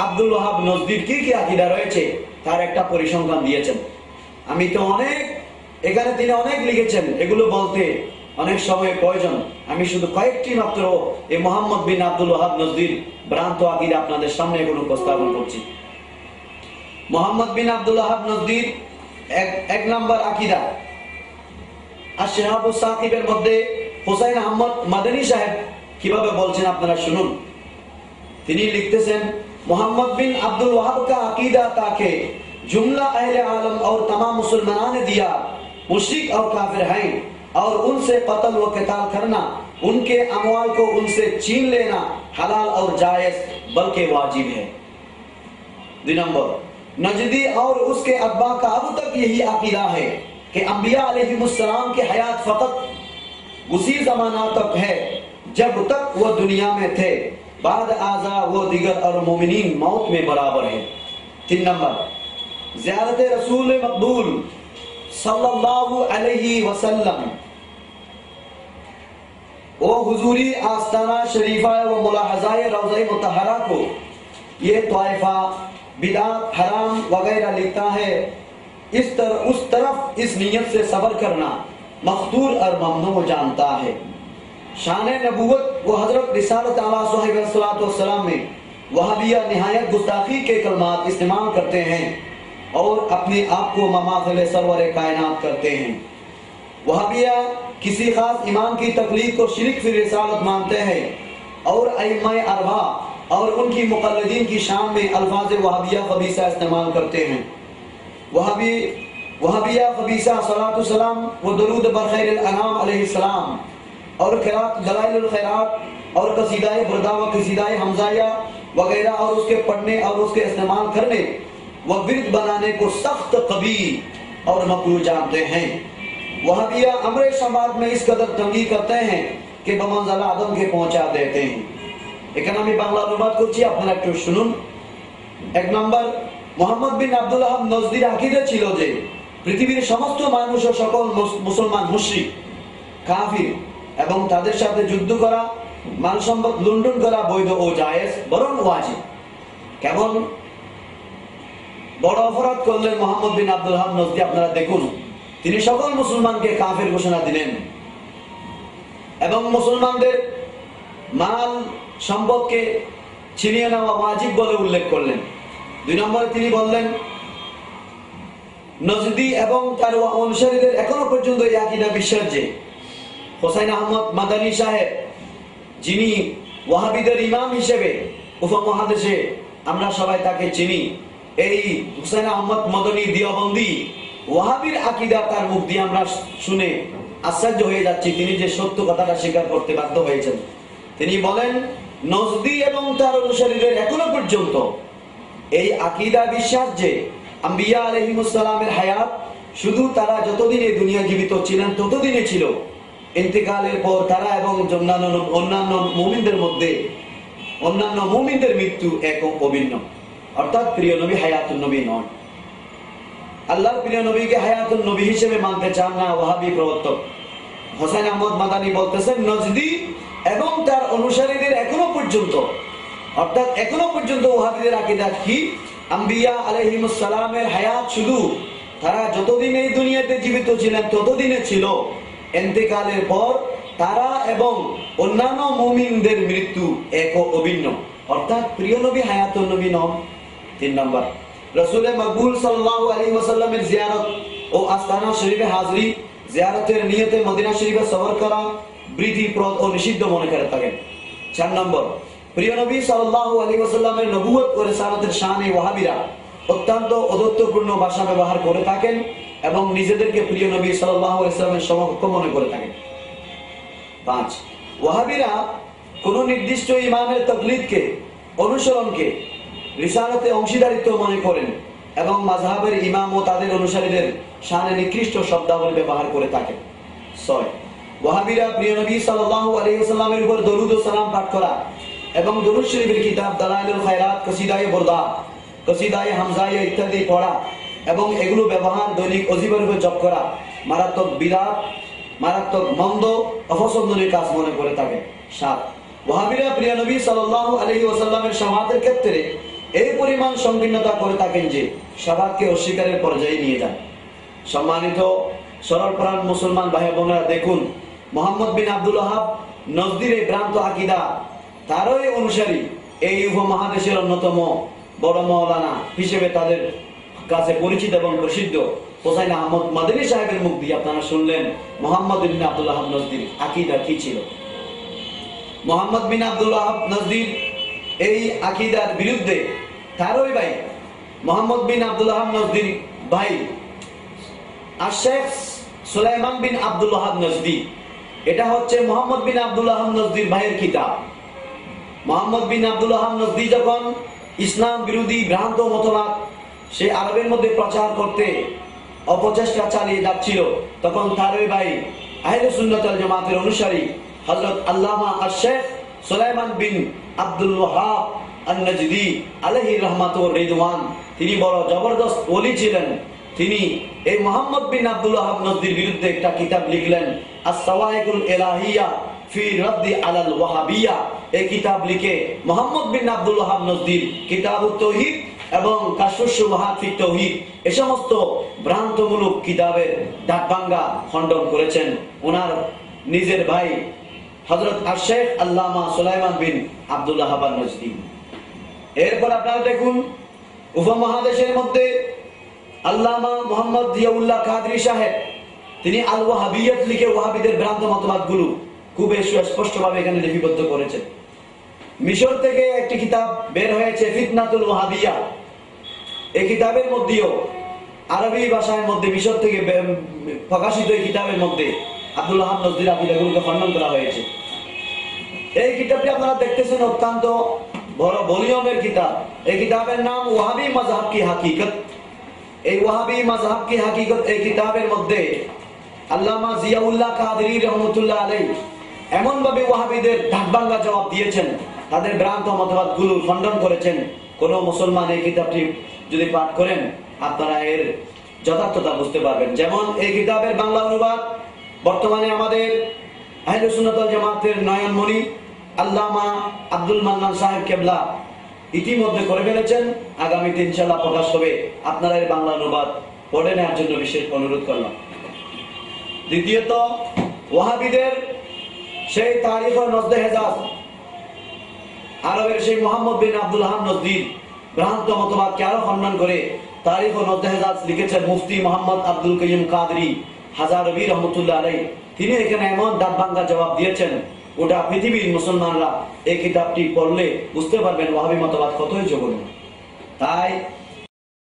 আব্দুল ওয়াহাব নজদীর কি কি আকীদা রয়েছে তার একটা পরিসংখ্যান দিয়েছেন। আমি তো অনেক এখানে তিনি অনেক লিখেছেন, এগুলো বলতে অনেক সময় প্রয়োজন। আমি শুধু কয়েকটি মাত্র এই মোহাম্মদ বিন আব্দুল ওয়াহাব নজদীর ভ্রান্ত আকীদা আপনাদের সামনে এগুলো উপস্থাপন করছি। মোহাম্মদ বিন আব্দুল ওয়াহাব নজদীর এক নম্বর আকীদা আশ-শিহাবুস সাকিবের মধ্যে হুসাইন আহমদ মাদানী সাহেব কিভাবে বলছেন আপনারা শুনুন। তিনি লিখতেছেন, मोहम्मद बिन अब्दुल वहाब का अकीदा था कि जुमला अहले आलम और तमाम मुसलमानों ने दिया मुशरिक और काफिर हैं और उनसे कत्ल व क़िताल करना, उनके अमवाल को उनसे छीन लेना हलाल और जायज बल्कि वाजिब है। 2 नंबर, नजदी और उसके अब्बा का अब तक यही अकीदा है कि अंबिया अलैहिमुस्सलाम की हयात फकत उसी ज़माना तक है जब तक वो दुनिया में थे, बाद आजा वो दिगर और मोमिनीन मौत में बराबर है। 3 नंबर, ज़ियारत रसूल मकबूल सल्लल्लाहु अलैहि वसल्लम वो हुजूरी आस्ताना शरीफा व मुलाहज़ाए रौज़ा मुतहरा को ये तौइफा बिदात हराम वगैरह लिखता है, उस तरफ इस नियत से सब्र करना मखदूर और ममनू जानता है। शान नबूवत व हजरत रिसालत आला सलाम में वहाबिया निहायत गुस्ताखी के कलमात इस्तेमाल करते हैं और अपने आप को ममाथिल सरवर कायनात करते हैं। वहाबिया किसी खास इमाम की तकलीद को शिरक फिर रिसालत मानते हैं और अइम्मा अरबा और उनकी मुक़ल्लिदीन की शान में अल्फाज वहाबिया खबीसा इस्तेमाल करते हैं। वहाबिया खबीसा सलातु सलाम व दरूद बर खैरिल अनाम अलैहिस्सलाम और क़िरात दलाइलुल खैरात और कसीदाए बुरदा व कसीदाए हमजाया वगैरह और उसके पढ़ने और उसके इस्तेमाल करने व विर्द बनाने को सख्त कबीह और मकरूह जानते हैं। वहाबिया अमरे समाज में इस कदर तंगी करते हैं कि बमंज़िल आदम के पहुंचा देते हैं। এখানে আমি বাংলা অনুবাদ করছি, আপনারা একটু শুনুন। 1 নম্বর, মোহাম্মদ বিন আব্দুল ওয়াহাব নজদীর আকীদা ছিল যে পৃথিবীর সমস্ত মানুষ ও সকল মুসলমান মুশরিক কাফির এবং তাদের সাথে যুদ্ধ করা, মাল সম্পদ লুণ্ঠন করা বৈধ ও জায়েজ বরং ওয়াজিব। কেমন বড় অপরাধ করলেন মোহাম্মদ বিন আব্দুল ওয়াহাব নজদী, আপনারা দেখুন। তিনি সকল মুসলমানকে কাফির ঘোষণা দিলেন এবং মুসলমানদের মাল সম্পদকে ছিনিয়ে নেওয়া ওয়াজিব বলে উল্লেখ করলেন। 2 নম্বরে তিনি বললেন, নজদী এবং তার অনুসারীদের এখনো পর্যন্ত এই আকীদা বিশ্বাস যে হুসাইন আহমদ মাদানী সাহেব, যিনি ওয়াহাবিদের ইমাম হিসেবে উপমহাদেশে আমরা সবাই তাকে চিনি, এই হুসাইন আহমদ মাদানী দিওবন্দি ওয়াহাবির আকীদা তার মুখ দিয়ে আমরা শুনে আশ্চর্য হয়ে যাচ্ছি। তিনি যে সত্য কথাটা স্বীকার করতে বাধ্য হয়েছেন। তিনি বলেন, নজদী এবং তার অনুসারীদের এখনো পর্যন্ত এই আকীদা বিশ্বাস যে আম্বিয়া আলাইহিমুসসালামের হায়াত শুধু তারা যতদিন এই দুনিয়া জীবিত ছিলেন ততদিনই ছিল, ইন্তেকালের পর তারা এবং অন্যান্য মুমিনদের মৃত্যু এক অভিন্ন, অর্থাৎ প্রিয় নবী হায়াতুন নবী নন। আল্লাহর প্রিয় নবীকে হায়াতুন নবী হিসেবে মানতে চান না ওয়াহাবি প্রবর্তক। হুসাইন আহমদ মাদানী বলতেছেন, নজদী এবং তার অনুসারীদের এখনো পর্যন্ত, অর্থাৎ এখনো পর্যন্ত ওয়াহাবিদের আকীদা কি, আম্বিয়া আলাইহিমুসসালামের হায়াত শুধু তারা যতদিন এই দুনিয়াতে জীবিত ছিলেন ততদিনে ছিল, ইন্তেকালের পর তারা এবং অন্যান্য মুমিনদের মৃত্যু এক অভিন্ন, অর্থাৎ প্রিয় নবী হায়াতুন নবী নন। 3 নম্বর, রাসূলে মকবুল সাল্লাল্লাহু আলাইহি ওয়াসাল্লামের জিয়ারত ও আস্তানা শরীফে হাজিরি, জিয়ারতের নিয়তে মদিনা শরীফে সফর করা বিধিপ্রদ ও নিষিদ্ধ মনে করে থাকেন। 4 নম্বর, প্রিয় নবী সাল্লাল্লাহু আলাইহি ওয়াসাল্লামের নবুয়ত ও রিসালাতের শানে ওয়াহাবিরা অত্যন্ত অদ্ভুতপূর্ণ ভাষা ব্যবহার করে থাকেন এবং নিজেদেরকে প্রিয় নবী সাল্লাল্লাহু আলাইহি ওয়াসাল্লামের সমকক্ষ মনে করে থাকেন। 5, ওয়াহাবিরা কোন নির্দিষ্ট ইমামের তাকলিদকে, অনুসরণকে রিসালাতে অংশীদারিত্ব মনে করেন এবং মাযহাবের ইমাম ও তাদের অনুসারীদের শানে নিকৃষ্ট শব্দাবলী ব্যবহার করে থাকেন। 6, ওয়াহাবিরা প্রিয় নবী সাল্লাল্লাহু আলাইহি ওয়াসাল্লামের উপর দরুদ ও সালাম পাঠ করা এবং দরুদ শরীফের কিতাব দালাইলুল খায়রাত, কসিদায়ে বুরদা, কসিদায়ে হামজায়া ইত্যাদি পড়া এবং এগুলো ব্যবহার দৈনিক অজীবের উপর জপ করা মারাত্মক বিদআত, মারাত্মক মন্দ অপছন্দনীয় কাজ মনে করে থাকে। 7, ওয়াহাবিরা প্রিয় নবী সাল্লাল্লাহু আলাইহি ওয়াসাল্লামের শাফাতের ক্ষেত্রে এই পরিমাণ সংকীর্ণতা করে থাকেন যে শাফাতকে অস্বীকারের পর্যায়ে নিয়ে যান। সম্মানিত সরলপ্রাণ মুসলমান ভাই বোনেরা, দেখুন মুহাম্মদ বিন আব্দুল ওয়াহাব নজদির এই ভ্রান্ত আকীদা, তারই অনুসারী এই উপমহাদেশের অন্যতম বড় মাওলানা হিসেবে তাদের কাছে পরিচিত এবং প্রসিদ্ধ হোসাইন আহমদ মাদানী সাহেবের মুখ দিয়ে আপনারা শুনলেন মুহাম্মদ বিন আব্দুল ওয়াহাব নজদির আকীদা কি ছিল। মুহাম্মদ বিন আব্দুল ওয়াহাব নজদির এই আকীদার বিরুদ্ধে তারই ভাই মুহাম্মদ বিন আব্দুল ওয়াহাব নজদির ভাই শেখ সুলাইমান বিন আব্দুল ওয়াহাব নজদি, এটা হচ্ছে মুহাম্মদ বিন আব্দুল ওয়াহাব নজদির ভাইয়ের কিতাব। মুহাম্মদ বিন আব্দুল ওয়াহাব নজদি যখন ইসলাম বিরোধী ভ্রান্ত মতবাদ সে আরবের মধ্যে প্রচার করতে অপচেষ্টা চালিয়ে যাচ্ছিল, তখন তারই ভাই আহলে সুন্নাত ওয়াল জামাতের অনুসারী হযরত আল্লামা শেখ সুলাইমান বিন আব্দুল ওয়াহাব আন-নজদি আলাইহি রাহমাতু ওয়া রিদওয়ান, তিনি বড় জবরদস্ত ওলি ছিলেন। তিনি এই মুহাম্মদ বিন আব্দুল ওয়াহাব নজদির বিরুদ্ধে একটা কিতাব লিখলেন, আস-সাওয়াইকুল ইলাহিয়া ফি রাদ্দি আলাল ওয়াহাবিয়া। এই কিতাব লিখে মুহাম্মদ বিন আব্দুল ওয়াহাব নজদির কিতাবুত তাওহীদ এবং কাশফুশ শুবহাত ফি তাওহীদ এই সমস্ত ভ্রান্তমূলক কিতাবের দাঁতভাঙ্গা খণ্ডন করেছেন ওনার নিজের ভাই হযরত শেখ আল্লামা সুলাইমান বিন আব্দুল ওয়াহাব নজদি। এরপর আপনারা দেখুন উপমহাদেশের মধ্যে আল্লামা মুহাম্মদ জিয়াউল্লাহ কাদরি সাহেব, তিনি আল ওয়াহাবিয়াত লিখে ওয়াহাবিদের ভ্রান্ত মতবাদগুলো খুব স্পষ্টভাবে এখানে লিপিবদ্ধ করেছেন। মিশর থেকে একটি কিতাব বের হয়েছে ফিতনাতুল ওয়াহাবিয়া, এই কিতাবের মধ্যেও আরবি ভাষার মধ্যে মিশর থেকে প্রকাশিত এই কিতাবের মধ্যে আব্দুল ওয়াহাব নজদির আকীদাগুলোকে খণ্ডন করা হয়েছে। এই কিতাবটি আপনারা দেখতেছেন অত্যন্ত বড় ভলিউমের কিতাব। এই কিতাবের নাম ওয়াহাবি মাযহাব কি হাকিকত। এই ওয়াহাবি মাযহাব কি হাকিকত এই কিতাবের মধ্যে আল্লামা জিয়াউল্লাহ কাদরি রহমাতুল্লাহ আলাইহি এমন ভাবে ওয়াহাবিদের ঢাকবাঙ্গা জবাব দিয়েছেন, তাদের ভ্রান্ত মতবাদগুলো খণ্ডন করেছেন। কোন মুসলমান এই কিতাবটি যদি পাঠ করেন আপনারা এর যথার্থতা বুঝতে পারবেন। যেমন এই কিতাবের বাংলা অনুবাদ বর্তমানে আমাদের আহলে সুন্নাত ওয়াল জামাতের নয়নমণি আল্লামা আব্দুল মান্নান সাহেব কেবলা ইতিমধ্যে করে ফেলেছেন, আগামীতে ইনশাআল্লাহ প্রকাশ হবে। আপনারা এর বাংলা অনুবাদ পড়ে নেওয়ার জন্য বিশেষ অনুরোধ করলাম। দ্বিতীয়ত, ওয়াহাবিদের সেই তারিখ ও নজদে হেজাজ, আরবের সেই মুহাম্মদ বিন আব্দুল ওয়াহাব নজদির ভ্রান্ত মতবাদকে আরো খণ্ডন করে তারিখ ও নজদে হেজাজ লিখেছেন মুফতি মোহাম্মদ আব্দুল কাইয়ুম কাদরি হাজারবি রহমতুল্লাহ আলাইহি। তিনি এখানে এমন দাঁতভাঙ্গা জবাব দিয়েছেন, গোটা পৃথিবীর মুসলমানরা এই কিতাবটি পড়লে বুঝতে পারবেন ওয়াহাবি মতবাদ কতই জঘন্য। তাই